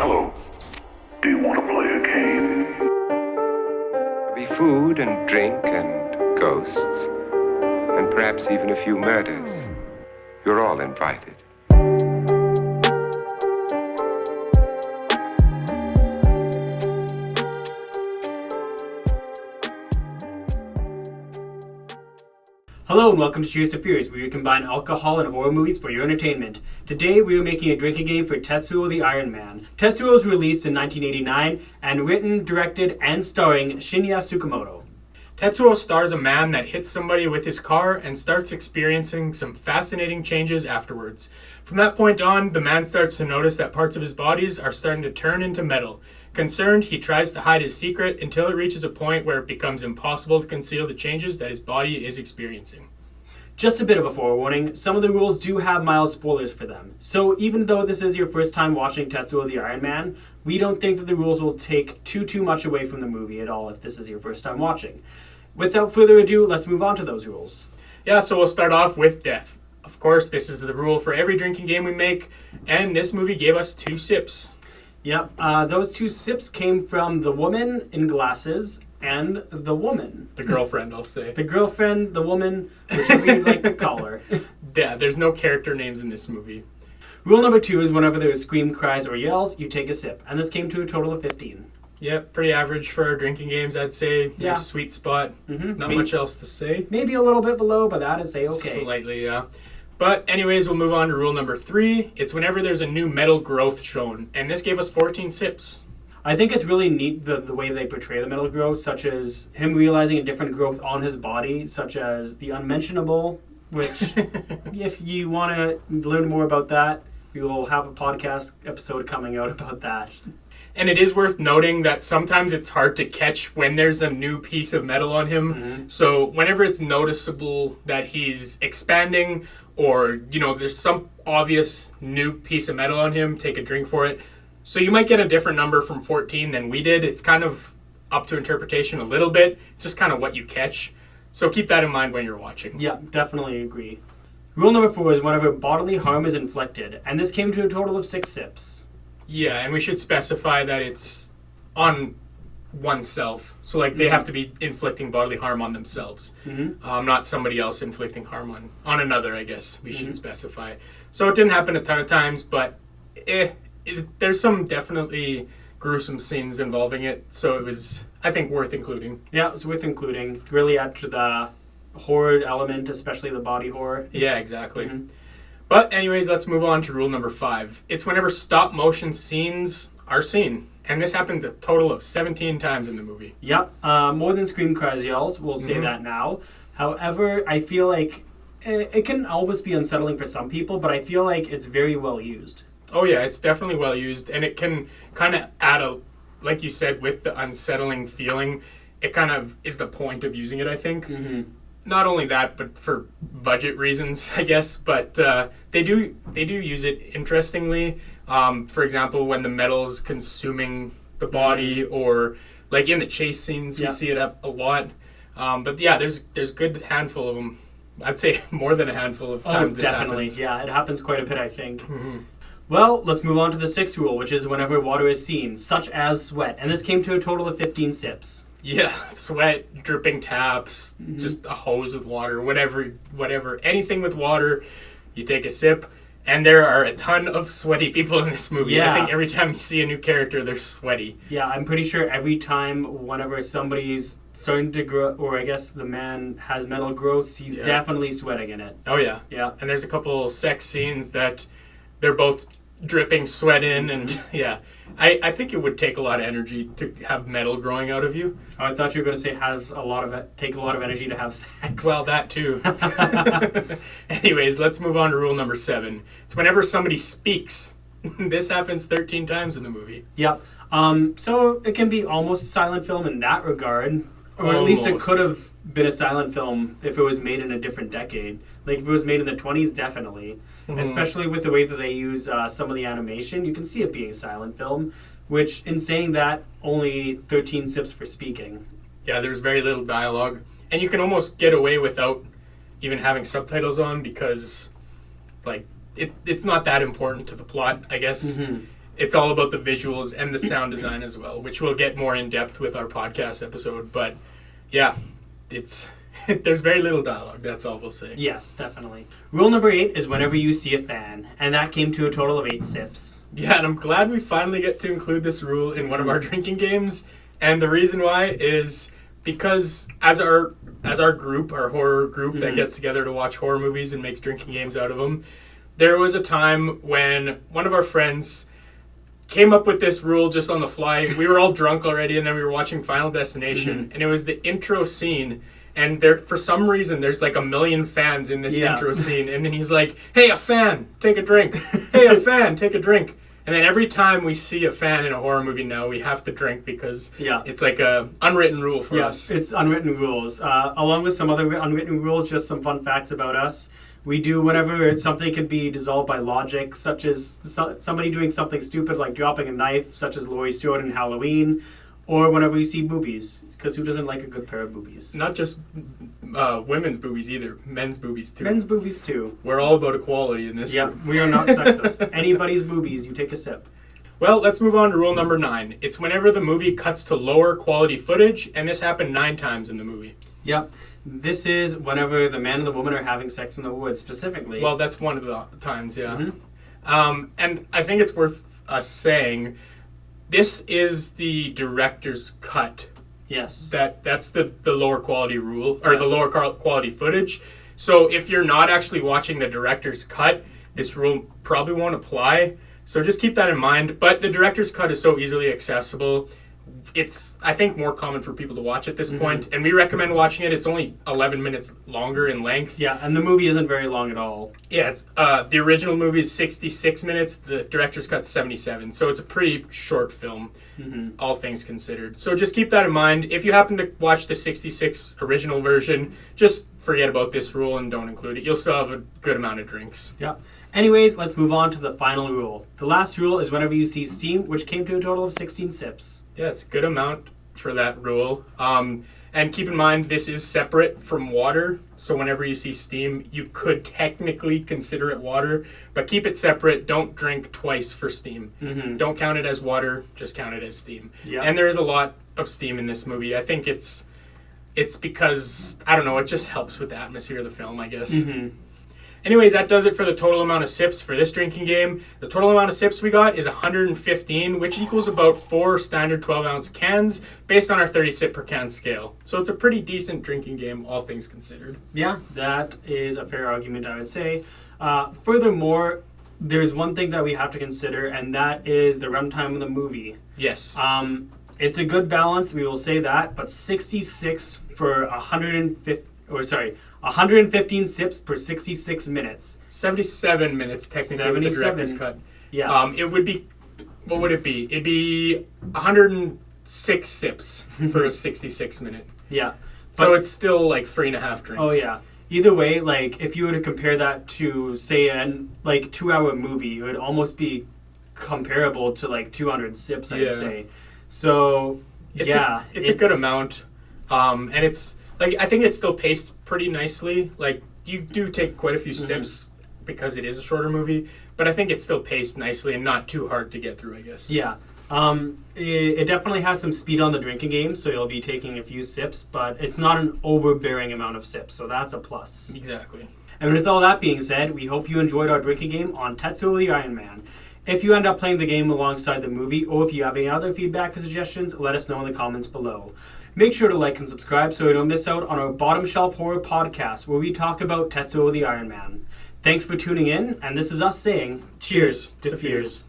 Hello. Do you want to play a game? Be food and drink and ghosts, and perhaps even a few murders. You're all invited. Hello and welcome to CheersToFearYT, where you combine alcohol and horror movies for your entertainment. Today we are making a drinking game for Tetsuo the Iron Man. Tetsuo was released in 1989 and written, directed, and starring Shinya Tsukamoto. Tetsuo stars a man that hits somebody with his car and starts experiencing some fascinating changes afterwards. From that point on, the man starts to notice that parts of his bodies are starting to turn into metal. Concerned, he tries to hide his secret until it reaches a point where it becomes impossible to conceal the changes that his body is experiencing. Just a bit of a forewarning, some of the rules do have mild spoilers for them. So even though this is your first time watching Tetsuo the Iron Man, we don't think that the rules will take too much away from the movie at all if this is your first time watching. Without further ado, let's move on to those rules. Yeah, so we'll start off with death. Of course, this is the rule for every drinking game we make, and this movie gave us 2 sips. Yep, those 2 sips came from the woman in glasses and the woman. The girlfriend, I'll say. The girlfriend, the woman, whichever you'd like to call her. Yeah, there's no character names in this movie. Rule number 2 is whenever there is scream, cries, or yells, you take a sip. And this came to a total of 15. Yeah, pretty average for our drinking games, I'd say. Yeah. Nice sweet spot. Not much else to say. Maybe a little bit below, but that is A-okay. Slightly, yeah. But anyways, we'll move on to rule number 3. It's whenever there's a new metal growth shown. And this gave us 14 sips. I think it's really neat the way they portray the metal growth, such as him realizing a different growth on his body, such as the unmentionable, which if you want to learn more about that, we will have a podcast episode coming out about that. And it is worth noting that sometimes it's hard to catch when there's a new piece of metal on him. Mm-hmm. So whenever it's noticeable that he's expanding or, there's some obvious new piece of metal on him, take a drink for it. So you might get a different number from 14 than we did. It's kind of up to interpretation a little bit. It's just kind of what you catch. So keep that in mind when you're watching. Yeah, definitely agree. Rule number 4 is whenever bodily harm is inflicted. And this came to a total of 6 sips. Yeah, and we should specify that it's on oneself. So, they have to be inflicting bodily harm on themselves. Mm-hmm. Not somebody else inflicting harm on another, I guess we should specify. So it didn't happen a ton of times, but there's some definitely gruesome scenes involving it. So it was, I think, worth including. Yeah, it was worth including. Really add to the horror element, especially the body horror. Yeah, exactly. Mm-hmm. But anyways, let's move on to rule number 5. It's whenever stop motion scenes are seen. And this happened a total of 17 times in the movie. Yep. More than scream, cries, yells. We'll say that now. However, I feel like it can always be unsettling for some people, but I feel like it's very well used. Oh yeah, it's definitely well used. And it can kind of add like you said, with the unsettling feeling, it kind of is the point of using it, I think. Mm-hmm. Not only that, but for budget reasons, I guess. But they do use it interestingly. For example, when the metal's consuming the body, or like in the chase scenes, we see it up a lot. But yeah, there's a good handful of them. I'd say more than a handful of times this definitely. Happens. Yeah, it happens quite a bit, I think. Mm-hmm. Well, let's move on to the 6th rule, which is whenever water is seen, such as sweat. And this came to a total of 15 sips. Yeah, sweat, dripping taps, just a hose with water, whatever. Anything with water, you take a sip. And there are a ton of sweaty people in this movie. Yeah. I think every time you see a new character, they're sweaty. Yeah, I'm pretty sure every time whenever somebody's starting to grow, or I guess the man has metal growths, he's definitely sweating in it. Oh, yeah. Yeah. And there's a couple sex scenes that they're both dripping sweat in, and yeah. I think it would take a lot of energy to have metal growing out of you. Oh, I thought you were going to say take a lot of energy to have sex. Well, that too. Anyways, let's move on to rule number 7. It's whenever somebody speaks. This happens 13 times in the movie. Yep. So it can be almost a silent film in that regard. Or at least it could have been a silent film if it was made in a different decade. Like if it was made in the 20s, definitely. Mm-hmm. Especially with the way that they use some of the animation, you can see it being a silent film. Which, in saying that, only 13 sips for speaking. Yeah, there's very little dialogue. And you can almost get away without even having subtitles on because, it's not that important to the plot, I guess. Mm-hmm. it's all about the visuals and the sound design as well, which we'll get more in depth with our podcast episode. But yeah, it's there's very little dialogue. That's all we'll say. Yes, definitely. Rule number 8 is whenever you see a fan, and that came to a total of 8 sips. Yeah, and I'm glad we finally get to include this rule in one of our drinking games. And the reason why is because as our group, our horror group that gets together to watch horror movies and makes drinking games out of them, there was a time when one of our friends came up with this rule just on the fly. We were all drunk already, and then we were watching Final Destination, and it was the intro scene. And there, for some reason, there's like a million fans in this intro scene. And then he's like, hey, a fan, take a drink. Hey, a fan, take a drink. And then every time we see a fan in a horror movie now, we have to drink because it's like a unwritten rule for us. It's unwritten rules. Along with some other unwritten rules, just some fun facts about us. We do whenever something can be dissolved by logic, such as somebody doing something stupid like dropping a knife, such as Laurie Strode in Halloween, or whenever you see boobies. Because who doesn't like a good pair of boobies? Not just women's boobies either. Men's boobies too. Men's boobies too. We're all about equality in this group. We are not sexist. Anybody's boobies, you take a sip. Well, let's move on to rule number 9. It's whenever the movie cuts to lower quality footage, and this happened 9 times in the movie. Yep. This is whenever the man and the woman are having sex in the woods, specifically. Well, that's one of the times, yeah. And I think it's worth us saying, this is the director's cut. Yes. That's the lower quality rule, or the lower quality footage. So if you're not actually watching the director's cut, this rule probably won't apply. So just keep that in mind. But the director's cut is so easily accessible. It's, I think, more common for people to watch at this point, and we recommend watching it. It's only 11 minutes longer in length. Yeah, and the movie isn't very long at all. Yeah, it's, the original movie is 66 minutes. The director's cut's 77, so it's a pretty short film, all things considered. So just keep that in mind. If you happen to watch the 66 original version, just forget about this rule and don't include it. You'll still have a good amount of drinks. Yeah. Anyways, let's move on to the final rule. The last rule is whenever you see steam, which came to a total of 16 sips. Yeah, it's a good amount for that rule. And keep in mind, this is separate from water. So whenever you see steam, you could technically consider it water, but keep it separate. Don't drink twice for steam. Don't count it as water, just count it as steam. Yeah. And there is a lot of steam in this movie. I think it's because, I don't know, it just helps with the atmosphere of the film, I guess. Anyways, that does it for the total amount of sips for this drinking game. The total amount of sips we got is 115, which equals about 4 standard 12-ounce cans based on our 30 sip per can scale. So it's a pretty decent drinking game, all things considered. Yeah, that is a fair argument, I would say. Furthermore, there's one thing that we have to consider, and that is the runtime of the movie. Yes. It's a good balance, we will say that, but 66 for 115 sips per 66 minutes. 77 minutes, technically, with the director's cut. Yeah. It would be, what would it be? It'd be 106 sips for a 66 minute. Yeah. So it's still like 3.5 drinks. Oh, yeah. Either way, like, if you were to compare that to, say, a 2-hour movie, it would almost be comparable to, 200 sips, I'd say. So, it's a good amount. And it's, I think it's still paced pretty nicely. You do take quite a few sips because it is a shorter movie, but I think it's still paced nicely and not too hard to get through, I guess. Yeah. It definitely has some speed on the drinking game, so you'll be taking a few sips, but it's not an overbearing amount of sips, so that's a plus. Exactly. And with all that being said, we hope you enjoyed our drinking game on Tetsuo the Iron Man. If you end up playing the game alongside the movie, or if you have any other feedback or suggestions, let us know in the comments below. Make sure to like and subscribe so you don't miss out on our Bottom Shelf Horror podcast, where we talk about Tetsuo the Iron Man. Thanks for tuning in, and this is us saying, cheers to fears.